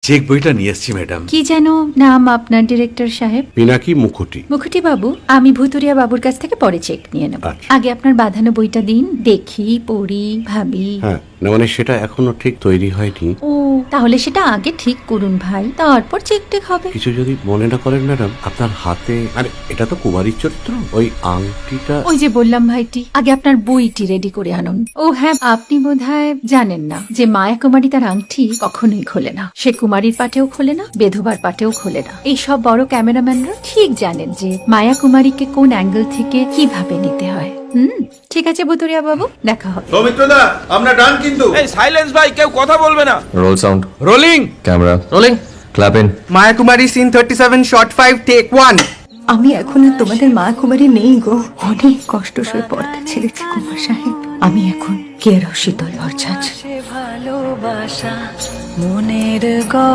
Check বইটা নিয়ে এসেছি ম্যাডাম। কি যেন নাম আপনার ডিরেক্টর সাহেব? পিনাকি মুখোটি। মুখুটি বাবু, আমি ভুতুরিয়া বাবুর কাছ থেকে পরে চেক নিয়ে নেব। আচ্ছা। আগে আপনার বাঁধানো বইটা দিন, দেখি, পড়ি, ভাবি। হ্যাঁ, না মানে সেটা এখনো ঠিক তৈরি হয়নি। ও, তাহলে সেটা আগে ঠিক করুন ভাই, তারপর চেক টেক হবে। কিছু যদি মনে না করেন ম্যাডাম, আপনার হাতে, আরে এটা তো কুমারীর চরিত্র, ওই আংটিটা। ওই যে বললাম ভাইটি, আগে আপনার বইটি রেডি করে আনুন। ও হ্যাঁ, আপনি বোধহয় জানেন না যে মায়া কুমারী তার আংটি কখনোই খোলে না। সে কুমারীর পাটেও খোলে না, বেধবার পাটেও খোলে না। এই সব বড় ক্যামেরাম্যানরা ঠিক জানেন যে মায়া কুমারীকে কোন অ্যাঙ্গেল থেকে কিভাবে নিতে হয়। ঠিক আছে ভুতুরিয়া বাবু, দেখা হবে। সৌমিত্রদা, আমরা ডান কিন্তু। এই সাইলেন্স ভাই, কেউ কথা বলবে না। Roll sound, rolling, camera rolling. Clap in. Maya Kumari scene 37 shot 5 take 1। আমি এখন আর তোমাদের মা কুমারী নেই গো। অনেক কষ্ট সয়ে পর্দা ছেড়েছি কুমার সাহেব। আমি এখন কেরও শীতল ভরছাছ। ভালোবাসা মনের